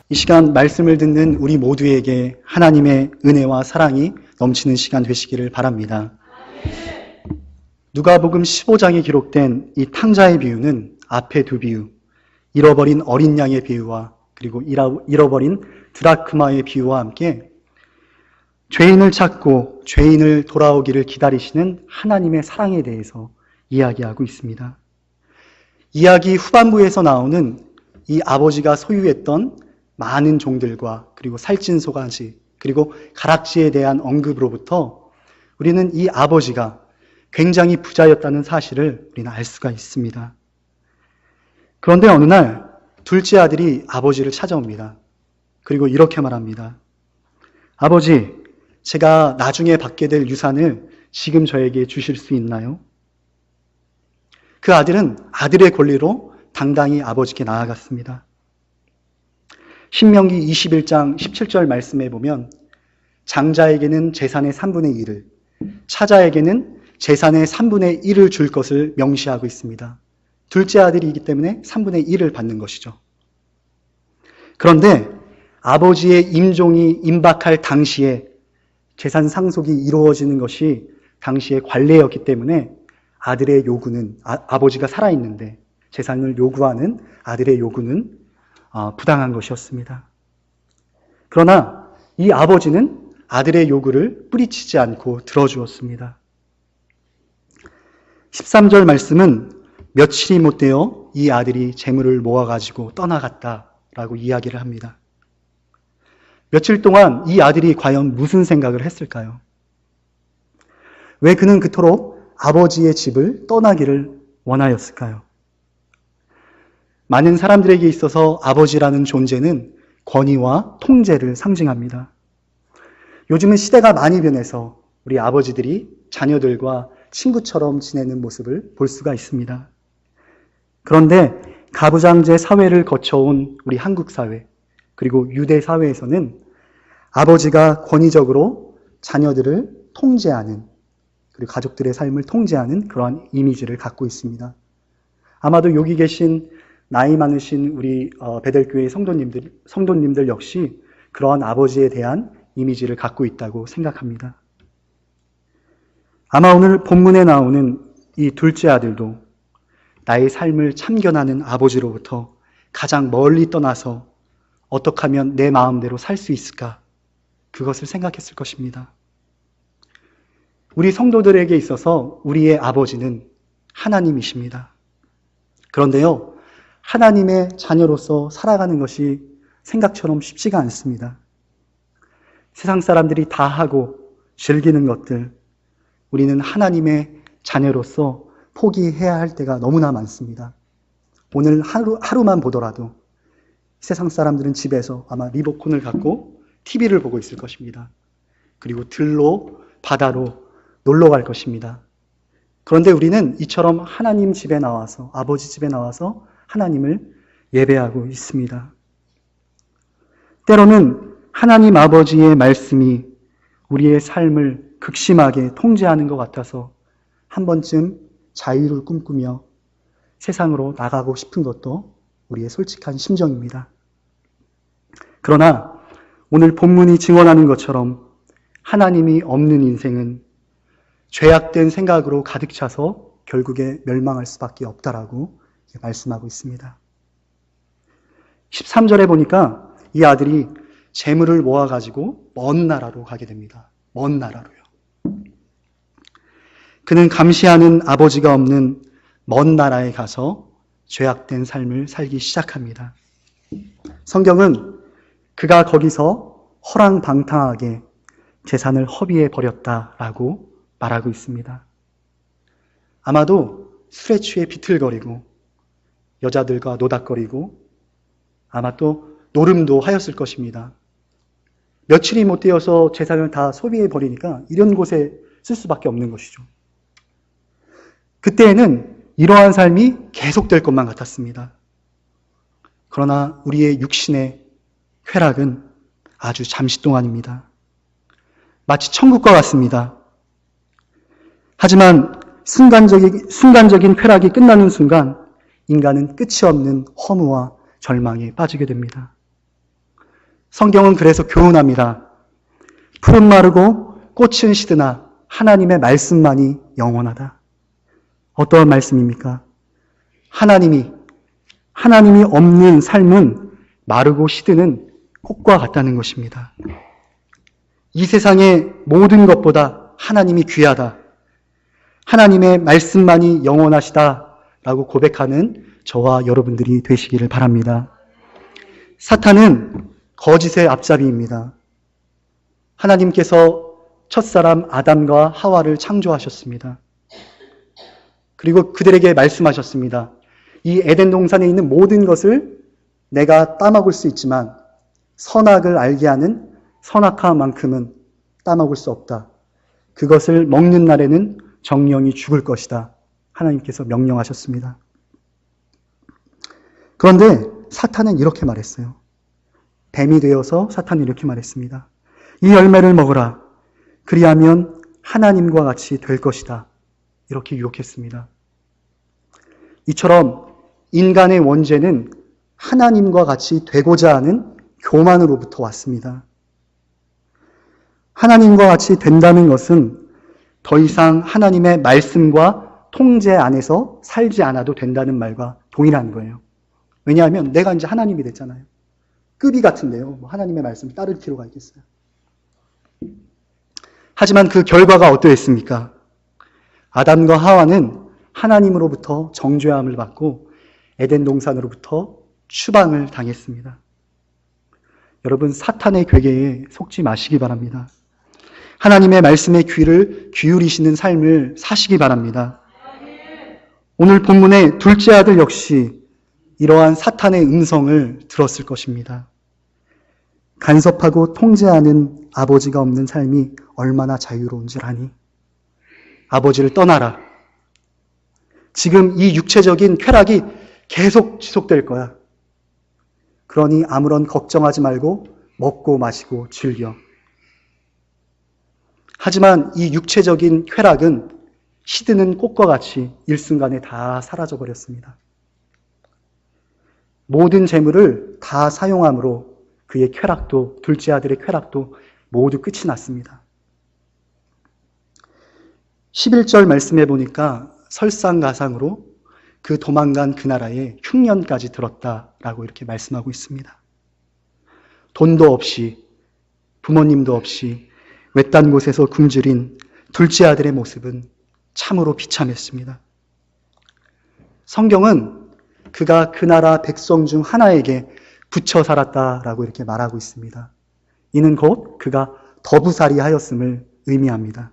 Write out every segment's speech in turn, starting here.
이 시간 말씀을 듣는 우리 모두에게 하나님의 은혜와 사랑이 넘치는 시간 되시기를 바랍니다. 누가복음 15장에 기록된 이 탕자의 비유는 앞에 두 비유, 잃어버린 어린 양의 비유와 그리고 잃어버린 드라크마의 비유와 함께 죄인을 찾고 죄인을 돌아오기를 기다리시는 하나님의 사랑에 대해서 이야기하고 있습니다. 이야기 후반부에서 나오는 이 아버지가 소유했던 많은 종들과 그리고 살찐 소가지 그리고 가락지에 대한 언급으로부터 우리는 이 아버지가 굉장히 부자였다는 사실을 우리는 알 수가 있습니다. 그런데 어느 날 둘째 아들이 아버지를 찾아옵니다. 그리고 이렇게 말합니다. 아버지, 제가 나중에 받게 될 유산을 지금 저에게 주실 수 있나요? 그 아들은 아들의 권리로 당당히 아버지께 나아갔습니다. 신명기 21장 17절 말씀에 보면 장자에게는 재산의 3분의 1을, 차자에게는 재산의 3분의 1을 줄 것을 명시하고 있습니다. 둘째 아들이기 때문에 3분의 1을 받는 것이죠. 그런데 아버지의 임종이 임박할 당시에 재산 상속이 이루어지는 것이 당시의 관례였기 때문에 아들의 요구는, 아버지가 살아있는데 재산을 요구하는 아들의 요구는 부당한 것이었습니다. 그러나 이 아버지는 아들의 요구를 뿌리치지 않고 들어주었습니다. 13절 말씀은 며칠이 못되어 이 아들이 재물을 모아가지고 떠나갔다라고 이야기를 합니다. 며칠 동안 이 아들이 과연 무슨 생각을 했을까요? 왜 그는 그토록 아버지의 집을 떠나기를 원하였을까요? 많은 사람들에게 있어서 아버지라는 존재는 권위와 통제를 상징합니다. 요즘은 시대가 많이 변해서 우리 아버지들이 자녀들과 친구처럼 지내는 모습을 볼 수가 있습니다. 그런데 가부장제 사회를 거쳐온 우리 한국 사회, 그리고 유대 사회에서는 아버지가 권위적으로 자녀들을 통제하는, 그리고 가족들의 삶을 통제하는 그러한 이미지를 갖고 있습니다. 아마도 여기 계신 나이 많으신 우리 베델교회 성도님들 역시 그러한 아버지에 대한 이미지를 갖고 있다고 생각합니다. 아마 오늘 본문에 나오는 이 둘째 아들도 나의 삶을 참견하는 아버지로부터 가장 멀리 떠나서 어떻게 하면 내 마음대로 살 수 있을까? 그것을 생각했을 것입니다. 우리 성도들에게 있어서 우리의 아버지는 하나님이십니다. 그런데요, 하나님의 자녀로서 살아가는 것이 생각처럼 쉽지가 않습니다. 세상 사람들이 다 하고 즐기는 것들, 우리는 하나님의 자녀로서 포기해야 할 때가 너무나 많습니다. 오늘 하루만 보더라도 세상 사람들은 집에서 아마 리모컨을 갖고 TV를 보고 있을 것입니다. 그리고 들로, 바다로 놀러 갈 것입니다. 그런데 우리는 이처럼 하나님 집에 나와서, 아버지 집에 나와서 하나님을 예배하고 있습니다. 때로는 하나님 아버지의 말씀이 우리의 삶을 극심하게 통제하는 것 같아서 한 번쯤 자유를 꿈꾸며 세상으로 나가고 싶은 것도 우리의 솔직한 심정입니다. 그러나 오늘 본문이 증언하는 것처럼 하나님이 없는 인생은 죄악된 생각으로 가득 차서 결국에 멸망할 수밖에 없다라고 말씀하고 있습니다. 13절에 보니까 이 아들이 재물을 모아가지고 먼 나라로 가게 됩니다. 먼 나라로요. 그는 감시하는 아버지가 없는 먼 나라에 가서 죄악된 삶을 살기 시작합니다. 성경은 그가 거기서 허랑방탕하게 재산을 허비해 버렸다라고 말하고 있습니다. 아마도 술에 취해 비틀거리고 여자들과 노닥거리고 아마 또 노름도 하였을 것입니다. 며칠이 못 되어서 재산을 다 소비해 버리니까 이런 곳에 쓸 수밖에 없는 것이죠. 그때에는 이러한 삶이 계속될 것만 같았습니다. 그러나 우리의 육신의 쾌락은 아주 잠시 동안입니다. 마치 천국과 같습니다. 하지만 순간적인 쾌락이 끝나는 순간 인간은 끝이 없는 허무와 절망에 빠지게 됩니다. 성경은 그래서 교훈합니다. 풀은 마르고 꽃은 시드나 하나님의 말씀만이 영원하다. 어떠한 말씀입니까? 하나님이 없는 삶은 마르고 시드는 꽃과 같다는 것입니다. 이 세상의 모든 것보다 하나님이 귀하다. 하나님의 말씀만이 영원하시다라고 고백하는 저와 여러분들이 되시기를 바랍니다. 사탄은 거짓의 앞잡이입니다. 하나님께서 첫사람 아담과 하와를 창조하셨습니다. 그리고 그들에게 말씀하셨습니다. 이 에덴 동산에 있는 모든 것을 내가 따먹을 수 있지만 선악을 알게 하는 선악과만큼은 따먹을 수 없다. 그것을 먹는 날에는 정령이 죽을 것이다. 하나님께서 명령하셨습니다. 그런데 사탄은 이렇게 말했어요. 뱀이 되어서 사탄이 이렇게 말했습니다. 이 열매를 먹으라. 그리하면 하나님과 같이 될 것이다. 이렇게 유혹했습니다. 이처럼 인간의 원죄는 하나님과 같이 되고자 하는 교만으로부터 왔습니다. 하나님과 같이 된다는 것은 더 이상 하나님의 말씀과 통제 안에서 살지 않아도 된다는 말과 동일한 거예요. 왜냐하면 내가 이제 하나님이 됐잖아요. 급이 같은데요. 하나님의 말씀을 따를 필요가 있겠어요. 하지만 그 결과가 어떠했습니까? 아담과 하와는 하나님으로부터 정죄함을 받고 에덴 동산으로부터 추방을 당했습니다. 여러분, 사탄의 괴계에 속지 마시기 바랍니다. 하나님의 말씀에 귀를 기울이시는 삶을 사시기 바랍니다. 오늘 본문의 둘째 아들 역시 이러한 사탄의 음성을 들었을 것입니다. 간섭하고 통제하는 아버지가 없는 삶이 얼마나 자유로운 줄 아니? 아버지를 떠나라. 지금 이 육체적인 쾌락이 계속 지속될 거야. 그러니 아무런 걱정하지 말고 먹고 마시고 즐겨. 하지만 이 육체적인 쾌락은 시드는 꽃과 같이 일순간에 다 사라져버렸습니다. 모든 재물을 다 사용함으로 그의 쾌락도, 둘째 아들의 쾌락도 모두 끝이 났습니다. 11절 말씀해 보니까 설상가상으로 그 도망간 그 나라에 흉년까지 들었다라고 이렇게 말씀하고 있습니다. 돈도 없이, 부모님도 없이 외딴 곳에서 굶주린 둘째 아들의 모습은 참으로 비참했습니다. 성경은 그가 그 나라 백성 중 하나에게 붙여 살았다라고 이렇게 말하고 있습니다. 이는 곧 그가 더부살이 하였음을 의미합니다.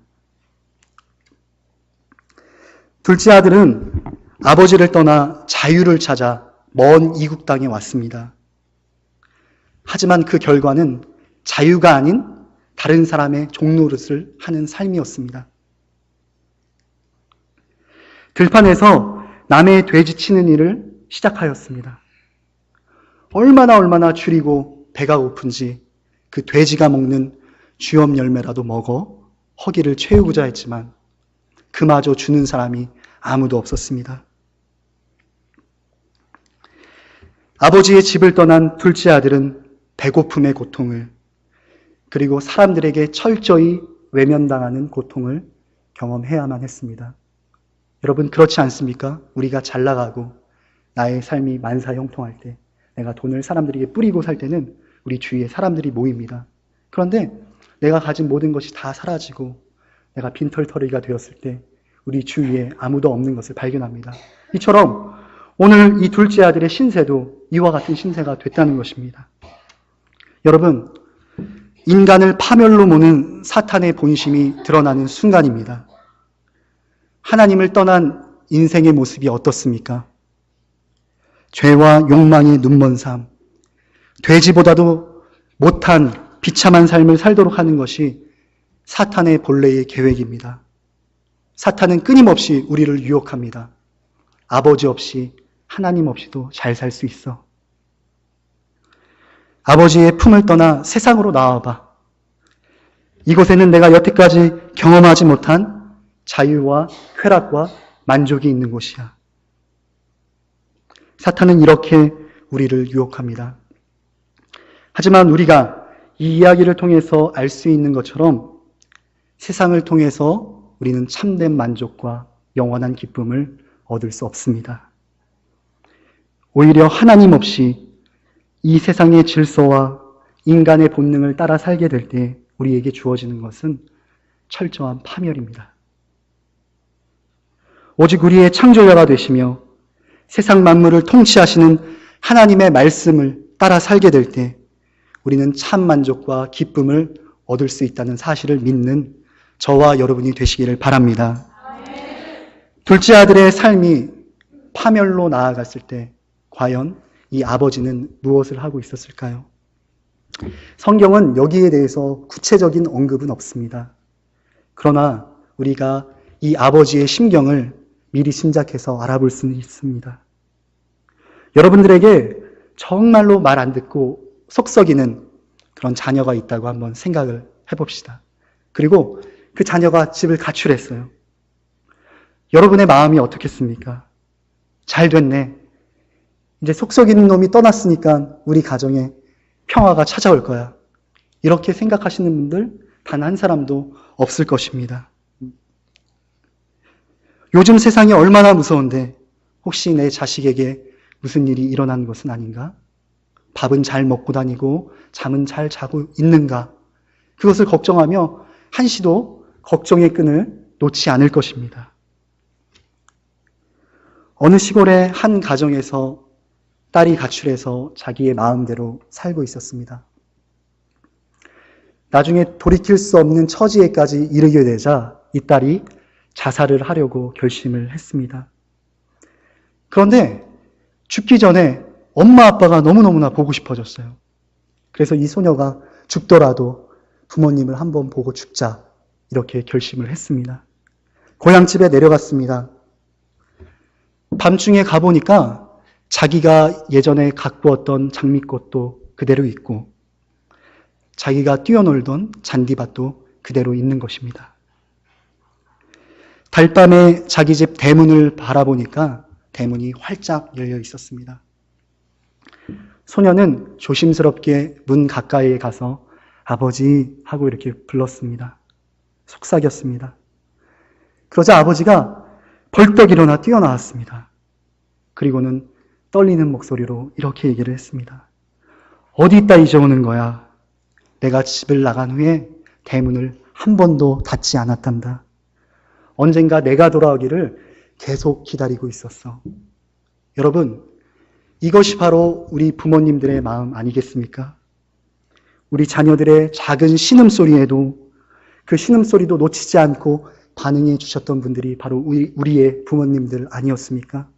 둘째 아들은 아버지를 떠나 자유를 찾아 먼 이국 땅에 왔습니다. 하지만 그 결과는 자유가 아닌 다른 사람의 종노릇을 하는 삶이었습니다. 들판에서 남의 돼지 치는 일을 시작하였습니다. 얼마나 줄이고 배가 고픈지 그 돼지가 먹는 쥐엄 열매라도 먹어 허기를 채우고자 했지만 그마저 주는 사람이 아무도 없었습니다. 아버지의 집을 떠난 둘째 아들은 배고픔의 고통을, 그리고 사람들에게 철저히 외면당하는 고통을 경험해야만 했습니다. 여러분, 그렇지 않습니까? 우리가 잘 나가고 나의 삶이 만사형통할 때, 내가 돈을 사람들에게 뿌리고 살 때는 우리 주위에 사람들이 모입니다. 그런데 내가 가진 모든 것이 다 사라지고 내가 빈털터리가 되었을 때 우리 주위에 아무도 없는 것을 발견합니다. 이처럼 오늘 이 둘째 아들의 신세도 이와 같은 신세가 됐다는 것입니다. 여러분, 인간을 파멸로 모는 사탄의 본심이 드러나는 순간입니다. 하나님을 떠난 인생의 모습이 어떻습니까? 죄와 욕망의 눈먼 삶, 돼지보다도 못한 비참한 삶을 살도록 하는 것이 사탄의 본래의 계획입니다. 사탄은 끊임없이 우리를 유혹합니다. 아버지 없이, 하나님 없이도 잘 살 수 있어. 아버지의 품을 떠나 세상으로 나와봐. 이곳에는 내가 여태까지 경험하지 못한 자유와 쾌락과 만족이 있는 곳이야. 사탄은 이렇게 우리를 유혹합니다. 하지만 우리가 이 이야기를 통해서 알 수 있는 것처럼 세상을 통해서 우리는 참된 만족과 영원한 기쁨을 얻을 수 없습니다. 오히려 하나님 없이 이 세상의 질서와 인간의 본능을 따라 살게 될 때 우리에게 주어지는 것은 철저한 파멸입니다. 오직 우리의 창조자가 되시며 세상 만물을 통치하시는 하나님의 말씀을 따라 살게 될 때 우리는 참 만족과 기쁨을 얻을 수 있다는 사실을 믿는 저와 여러분이 되시기를 바랍니다. 둘째 아들의 삶이 파멸로 나아갔을 때 과연 이 아버지는 무엇을 하고 있었을까요? 성경은 여기에 대해서 구체적인 언급은 없습니다. 그러나 우리가 이 아버지의 심경을 미리 짐작해서 알아볼 수는 있습니다. 여러분들에게 정말로 말 안 듣고 속 썩이는 그런 자녀가 있다고 한번 생각을 해봅시다. 그리고 그 자녀가 집을 가출했어요. 여러분의 마음이 어떻겠습니까? 잘 됐네. 이제 속 썩이는 놈이 떠났으니까 우리 가정에 평화가 찾아올 거야. 이렇게 생각하시는 분들 단 한 사람도 없을 것입니다. 요즘 세상이 얼마나 무서운데 혹시 내 자식에게 무슨 일이 일어난 것은 아닌가? 밥은 잘 먹고 다니고 잠은 잘 자고 있는가? 그것을 걱정하며 한시도 걱정의 끈을 놓지 않을 것입니다. 어느 시골의 한 가정에서 딸이 가출해서 자기의 마음대로 살고 있었습니다. 나중에 돌이킬 수 없는 처지에까지 이르게 되자 이 딸이 자살을 하려고 결심을 했습니다. 그런데 죽기 전에 엄마 아빠가 너무너무나 보고 싶어졌어요. 그래서 이 소녀가 죽더라도 부모님을 한번 보고 죽자 이렇게 결심을 했습니다. 고향집에 내려갔습니다. 밤중에 가보니까 자기가 예전에 가꾸었던 장미꽃도 그대로 있고 자기가 뛰어놀던 잔디밭도 그대로 있는 것입니다. 달밤에 자기 집 대문을 바라보니까 대문이 활짝 열려 있었습니다. 소녀는 조심스럽게 문 가까이에 가서 아버지 하고 이렇게 불렀습니다. 속삭였습니다. 그러자 아버지가 벌떡 일어나 뛰어나왔습니다. 그리고는 떨리는 목소리로 이렇게 얘기를 했습니다. 어디 있다 이제 오는 거야. 내가 집을 나간 후에 대문을 한 번도 닫지 않았단다. 언젠가 내가 돌아오기를 계속 기다리고 있었어. 여러분, 이것이 바로 우리 부모님들의 마음 아니겠습니까? 우리 자녀들의 작은 신음소리에도 그 신음소리도 놓치지 않고 반응해 주셨던 분들이 바로 우리의 부모님들 아니었습니까?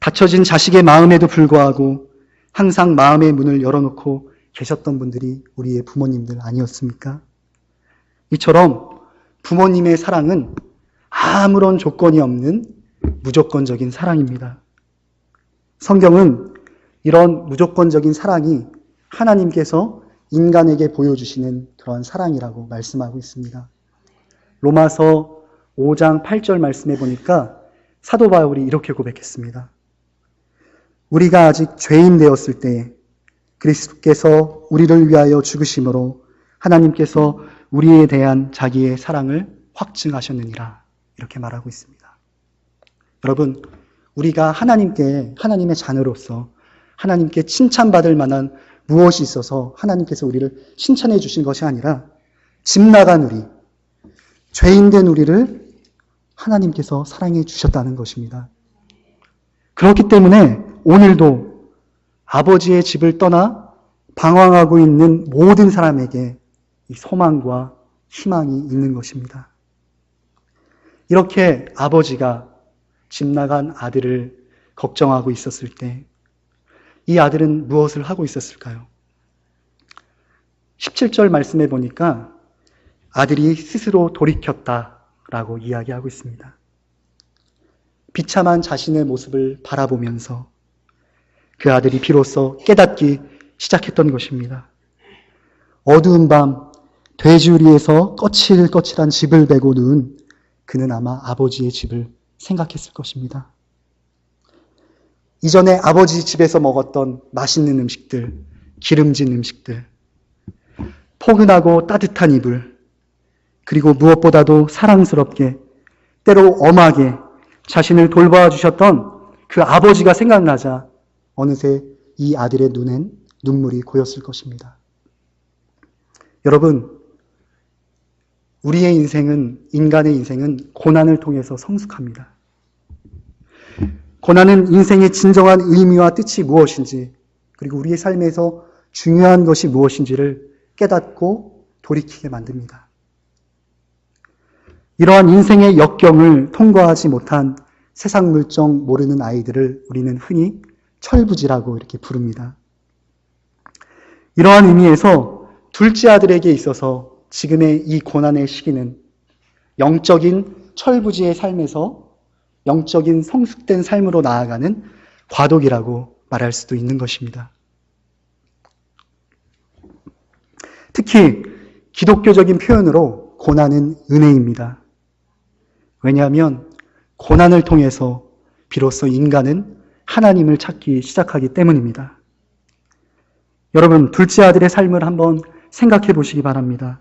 닫혀진 자식의 마음에도 불구하고 항상 마음의 문을 열어놓고 계셨던 분들이 우리의 부모님들 아니었습니까? 이처럼 부모님의 사랑은 아무런 조건이 없는 무조건적인 사랑입니다. 성경은 이런 무조건적인 사랑이 하나님께서 인간에게 보여주시는 그런 사랑이라고 말씀하고 있습니다. 로마서 5장 8절 말씀에 보니까 사도 바울이 이렇게 고백했습니다. 우리가 아직 죄인 되었을 때에 그리스도께서 우리를 위하여 죽으심으로 하나님께서 우리에 대한 자기의 사랑을 확증하셨느니라 이렇게 말하고 있습니다. 여러분, 우리가 하나님의 자녀로서 하나님께 칭찬받을 만한 무엇이 있어서 하나님께서 우리를 칭찬해 주신 것이 아니라 집 나간 우리, 죄인된 우리를 하나님께서 사랑해 주셨다는 것입니다. 그렇기 때문에 오늘도 아버지의 집을 떠나 방황하고 있는 모든 사람에게 이 소망과 희망이 있는 것입니다. 이렇게 아버지가 집 나간 아들을 걱정하고 있었을 때 이 아들은 무엇을 하고 있었을까요? 17절 말씀에 보니까 아들이 스스로 돌이켰다라고 이야기하고 있습니다. 비참한 자신의 모습을 바라보면서 그 아들이 비로소 깨닫기 시작했던 것입니다. 어두운 밤 돼지우리에서 거칠거칠한 집을 베고 누운 그는 아마 아버지의 집을 생각했을 것입니다. 이전에 아버지 집에서 먹었던 맛있는 음식들, 기름진 음식들, 포근하고 따뜻한 이불, 그리고 무엇보다도 사랑스럽게, 때로 엄하게 자신을 돌봐 주셨던 그 아버지가 생각나자 어느새 이 아들의 눈엔 눈물이 고였을 것입니다. 여러분, 우리의 인생은, 인간의 인생은 고난을 통해서 성숙합니다. 고난은 인생의 진정한 의미와 뜻이 무엇인지, 그리고 우리의 삶에서 중요한 것이 무엇인지를 깨닫고 돌이키게 만듭니다. 이러한 인생의 역경을 통과하지 못한 세상 물정 모르는 아이들을 우리는 흔히 철부지라고 이렇게 부릅니다. 이러한 의미에서 둘째 아들에게 있어서 지금의 이 고난의 시기는 영적인 철부지의 삶에서 영적인 성숙된 삶으로 나아가는 과도기라고 말할 수도 있는 것입니다. 특히 기독교적인 표현으로 고난은 은혜입니다. 왜냐하면 고난을 통해서 비로소 인간은 하나님을 찾기 시작하기 때문입니다. 여러분, 둘째 아들의 삶을 한번 생각해 보시기 바랍니다.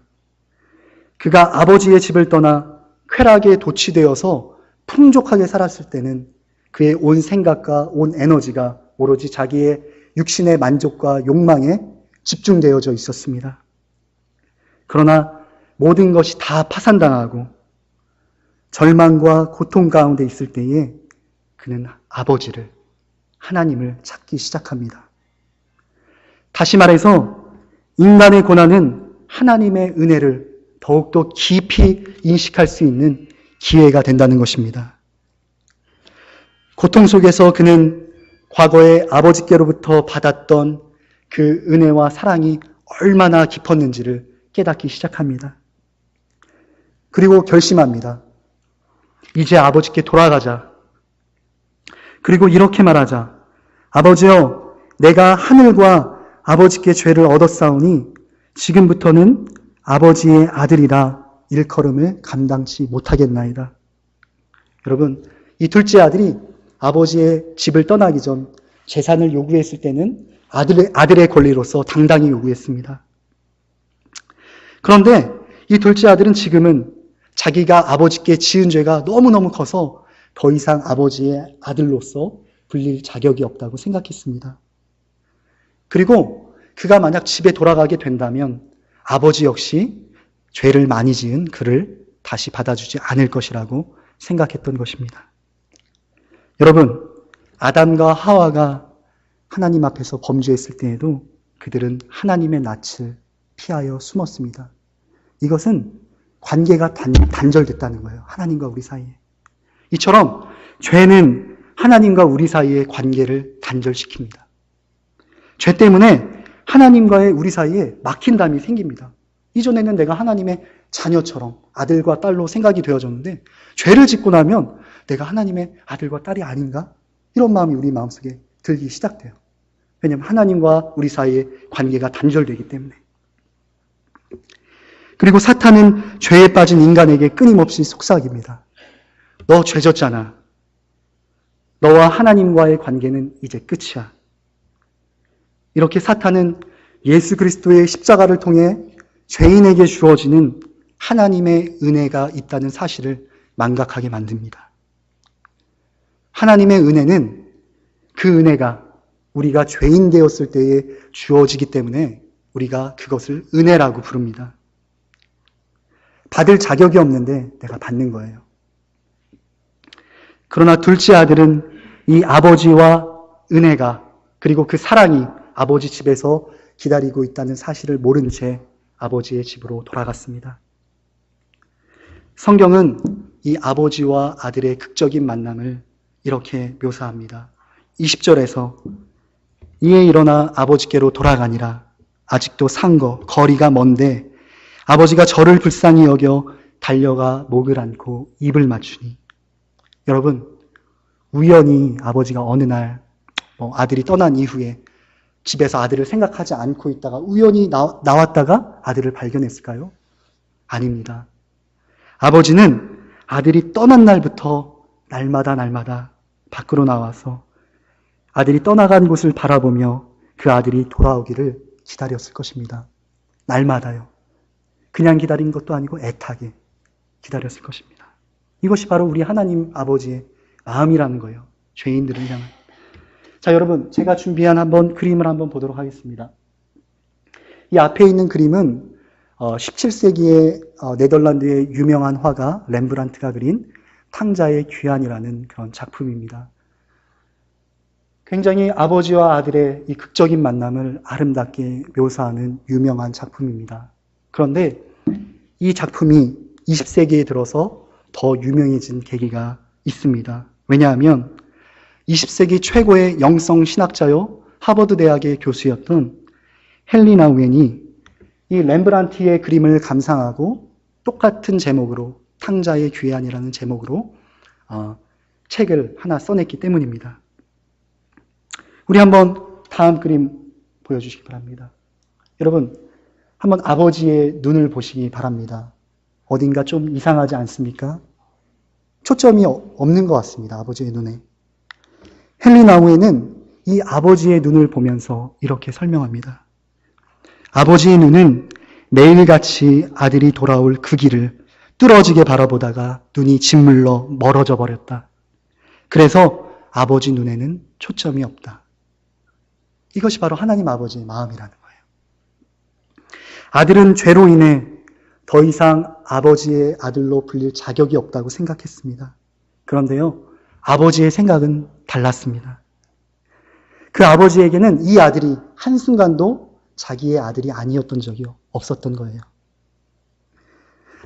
그가 아버지의 집을 떠나 쾌락에 도취되어서 풍족하게 살았을 때는 그의 온 생각과 온 에너지가 오로지 자기의 육신의 만족과 욕망에 집중되어져 있었습니다. 그러나 모든 것이 다 파산당하고 절망과 고통 가운데 있을 때에 그는 아버지를, 하나님을 찾기 시작합니다. 다시 말해서 인간의 고난은 하나님의 은혜를 더욱더 깊이 인식할 수 있는 기회가 된다는 것입니다. 고통 속에서 그는 과거에 아버지께로부터 받았던 그 은혜와 사랑이 얼마나 깊었는지를 깨닫기 시작합니다. 그리고 결심합니다. 이제 아버지께 돌아가자. 그리고 이렇게 말하자. 아버지여, 내가 하늘과 아버지께 죄를 얻었사오니 지금부터는 아버지의 아들이라 일컬음을 감당치 못하겠나이다. 여러분, 이 둘째 아들이 아버지의 집을 떠나기 전 재산을 요구했을 때는 아들의 권리로서 당당히 요구했습니다. 그런데 이 둘째 아들은 지금은 자기가 아버지께 지은 죄가 너무너무 커서 더 이상 아버지의 아들로서 불릴 자격이 없다고 생각했습니다. 그리고 그가 만약 집에 돌아가게 된다면 아버지 역시 죄를 많이 지은 그를 다시 받아주지 않을 것이라고 생각했던 것입니다. 여러분, 아담과 하와가 하나님 앞에서 범죄했을 때에도 그들은 하나님의 낯을 피하여 숨었습니다. 이것은 관계가 단절됐다는 거예요. 하나님과 우리 사이에. 이처럼 죄는 하나님과 우리 사이의 관계를 단절시킵니다. 죄 때문에 하나님과의 우리 사이에 막힌담이 생깁니다. 이전에는 내가 하나님의 자녀처럼 아들과 딸로 생각이 되어졌는데 죄를 짓고 나면 내가 하나님의 아들과 딸이 아닌가? 이런 마음이 우리 마음속에 들기 시작돼요. 왜냐하면 하나님과 우리 사이의 관계가 단절되기 때문에. 그리고 사탄은 죄에 빠진 인간에게 끊임없이 속삭입니다. 너 죄 졌잖아. 너와 하나님과의 관계는 이제 끝이야. 이렇게 사탄은 예수 그리스도의 십자가를 통해 죄인에게 주어지는 하나님의 은혜가 있다는 사실을 망각하게 만듭니다. 하나님의 은혜는 그 은혜가 우리가 죄인 되었을 때에 주어지기 때문에 우리가 그것을 은혜라고 부릅니다. 받을 자격이 없는데 내가 받는 거예요. 그러나 둘째 아들은 이 아버지와 은혜가 그리고 그 사랑이 아버지 집에서 기다리고 있다는 사실을 모른 채 아버지의 집으로 돌아갔습니다. 성경은 이 아버지와 아들의 극적인 만남을 이렇게 묘사합니다. 20절에서 이에 일어나 아버지께로 돌아가니라. 아직도 상거 거리가 먼데 아버지가 저를 불쌍히 여겨 달려가 목을 안고 입을 맞추니. 여러분, 우연히 아버지가 어느 날 아들이 떠난 이후에 집에서 아들을 생각하지 않고 있다가 우연히 나왔다가 아들을 발견했을까요? 아닙니다. 아버지는 아들이 떠난 날부터 날마다 밖으로 나와서 아들이 떠나간 곳을 바라보며 그 아들이 돌아오기를 기다렸을 것입니다. 날마다요. 그냥 기다린 것도 아니고 애타게 기다렸을 것입니다. 이것이 바로 우리 하나님 아버지의 마음이라는 거예요. 죄인들을 향한. 자, 여러분, 제가 준비한 그림을 한번 보도록 하겠습니다. 이 앞에 있는 그림은 17세기의 네덜란드의 유명한 화가 렘브란트가 그린 탕자의 귀환이라는 그런 작품입니다. 굉장히 아버지와 아들의 이 극적인 만남을 아름답게 묘사하는 유명한 작품입니다. 그런데 이 작품이 20세기에 들어서 더 유명해진 계기가 있습니다. 왜냐하면 20세기 최고의 영성 신학자요 하버드 대학의 교수였던 헨리 나우엔이 이 렘브란트의 그림을 감상하고 똑같은 제목으로 탕자의 귀환이라는 제목으로 책을 하나 써냈기 때문입니다. 우리 한번 다음 그림 보여주시기 바랍니다. 여러분, 한번 아버지의 눈을 보시기 바랍니다. 어딘가 좀 이상하지 않습니까? 초점이 없는 것 같습니다. 아버지의 눈에. 헨리 나우엔은 이 아버지의 눈을 보면서 이렇게 설명합니다. 아버지의 눈은 매일같이 아들이 돌아올 그 길을 뚫어지게 바라보다가 눈이 짓물러 멀어져 버렸다. 그래서 아버지 눈에는 초점이 없다. 이것이 바로 하나님 아버지의 마음이라는 거예요. 아들은 죄로 인해 더 이상 아버지의 아들로 불릴 자격이 없다고 생각했습니다. 그런데요, 아버지의 생각은 달랐습니다. 그 아버지에게는 이 아들이 한순간도 자기의 아들이 아니었던 적이 없었던 거예요.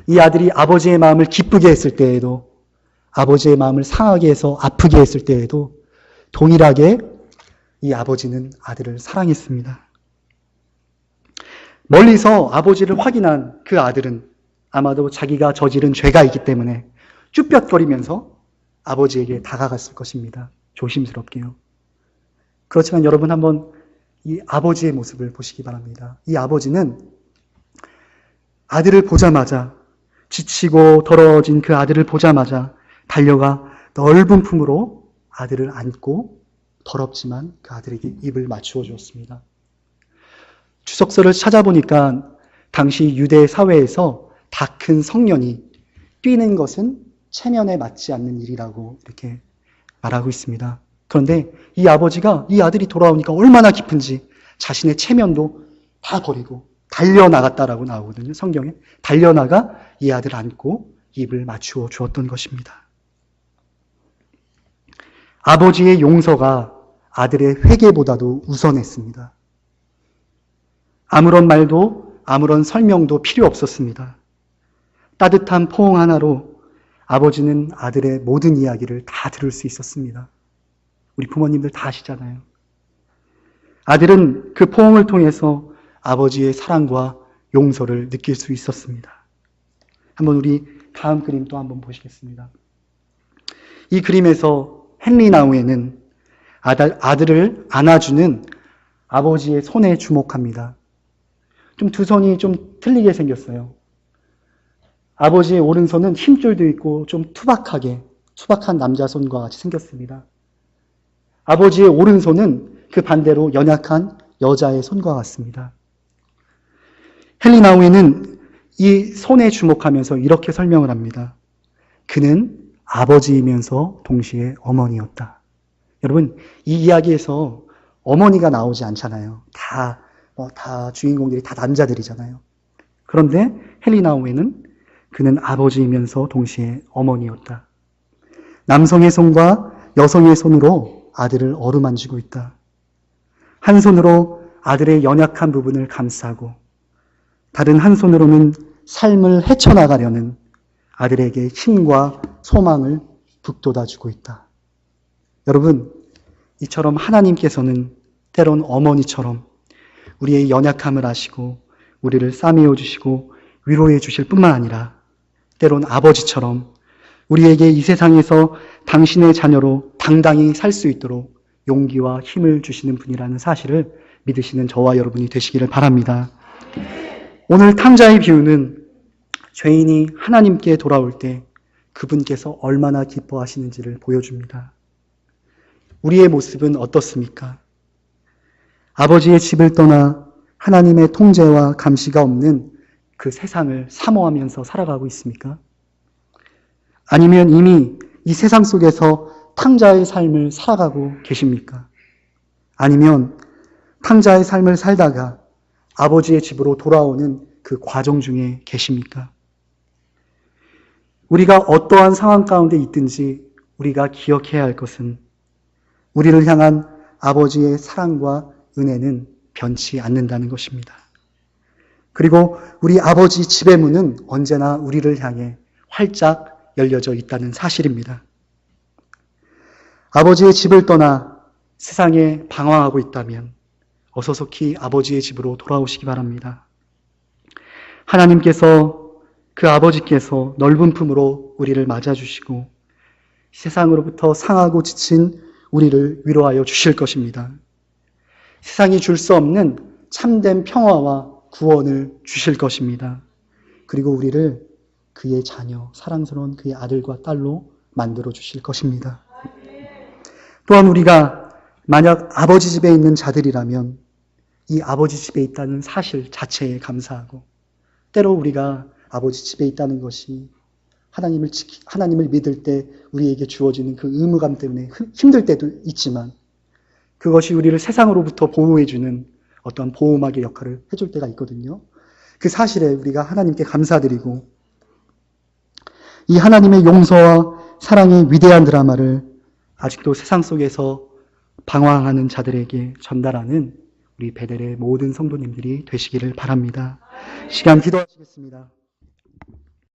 이 아들이 아버지의 마음을 기쁘게 했을 때에도, 아버지의 마음을 상하게 해서 아프게 했을 때에도 동일하게 이 아버지는 아들을 사랑했습니다. 멀리서 아버지를 확인한 그 아들은 아마도 자기가 저지른 죄가 있기 때문에 쭈뼛거리면서 아버지에게 다가갔을 것입니다. 조심스럽게요. 그렇지만 여러분 한번 이 아버지의 모습을 보시기 바랍니다. 이 아버지는 아들을 보자마자, 지치고 더러워진 그 아들을 보자마자 달려가 넓은 품으로 아들을 안고 더럽지만 그 아들에게 입을 맞추어 주었습니다. 주석서를 찾아보니까 당시 유대 사회에서 다 큰 성년이 뛰는 것은 체면에 맞지 않는 일이라고 이렇게 말하고 있습니다. 그런데 이 아버지가 이 아들이 돌아오니까 얼마나 기쁜지 자신의 체면도 다 버리고 달려나갔다라고 나오거든요. 성경에. 달려나가 이 아들을 안고 입을 맞추어 주었던 것입니다. 아버지의 용서가 아들의 회개보다도 우선했습니다. 아무런 말도 아무런 설명도 필요 없었습니다. 따뜻한 포옹 하나로 아버지는 아들의 모든 이야기를 다 들을 수 있었습니다. 우리 부모님들 다 아시잖아요. 아들은 그 포옹을 통해서 아버지의 사랑과 용서를 느낄 수 있었습니다. 한번 우리 다음 그림 또 한번 보시겠습니다. 이 그림에서 헨리 나우엔은 아들을 안아주는 아버지의 손에 주목합니다. 두 손이 좀 틀리게 생겼어요. 아버지의 오른손은 힘줄도 있고 좀 투박한 남자 손과 같이 생겼습니다. 아버지의 오른손은 그 반대로 연약한 여자의 손과 같습니다. 헨리 나우엔은 이 손에 주목하면서 이렇게 설명을 합니다. 그는 아버지이면서 동시에 어머니였다. 여러분, 이 이야기에서 어머니가 나오지 않잖아요. 다 주인공들이 다 남자들이잖아요. 그런데 헨리 나우엔은 그는 아버지이면서 동시에 어머니였다. 남성의 손과 여성의 손으로 아들을 어루만지고 있다. 한 손으로 아들의 연약한 부분을 감싸고 다른 한 손으로는 삶을 헤쳐나가려는 아들에게 힘과 소망을 북돋아주고 있다. 여러분, 이처럼 하나님께서는 때론 어머니처럼 우리의 연약함을 아시고 우리를 싸매어 주시고 위로해 주실 뿐만 아니라 때론 아버지처럼 우리에게 이 세상에서 당신의 자녀로 당당히 살 수 있도록 용기와 힘을 주시는 분이라는 사실을 믿으시는 저와 여러분이 되시기를 바랍니다. 오늘 탕자의 비유는 죄인이 하나님께 돌아올 때 그분께서 얼마나 기뻐하시는지를 보여줍니다. 우리의 모습은 어떻습니까? 아버지의 집을 떠나 하나님의 통제와 감시가 없는 그 세상을 사모하면서 살아가고 있습니까? 아니면 이미 이 세상 속에서 탕자의 삶을 살아가고 계십니까? 아니면 탕자의 삶을 살다가 아버지의 집으로 돌아오는 그 과정 중에 계십니까? 우리가 어떠한 상황 가운데 있든지 우리가 기억해야 할 것은 우리를 향한 아버지의 사랑과 은혜는 변치 않는다는 것입니다. 그리고 우리 아버지 집의 문은 언제나 우리를 향해 활짝 열려져 있다는 사실입니다. 아버지의 집을 떠나 세상에 방황하고 있다면 어서 속히 아버지의 집으로 돌아오시기 바랍니다. 하나님께서 그 아버지께서 넓은 품으로 우리를 맞아주시고 세상으로부터 상하고 지친 우리를 위로하여 주실 것입니다. 세상이 줄 수 없는 참된 평화와 구원을 주실 것입니다. 그리고 우리를 그의 자녀, 사랑스러운 그의 아들과 딸로 만들어 주실 것입니다. 또한 우리가 만약 아버지 집에 있는 자들이라면 이 아버지 집에 있다는 사실 자체에 감사하고, 때로 우리가 아버지 집에 있다는 것이 하나님을 믿을 때 우리에게 주어지는 그 의무감 때문에 힘들 때도 있지만, 그것이 우리를 세상으로부터 보호해주는 어떤 보호막의 역할을 해줄 때가 있거든요. 그 사실에 우리가 하나님께 감사드리고, 이 하나님의 용서와 사랑의 위대한 드라마를 아직도 세상 속에서 방황하는 자들에게 전달하는 우리 베델의 모든 성도님들이 되시기를 바랍니다. 시간 기도하시겠습니다.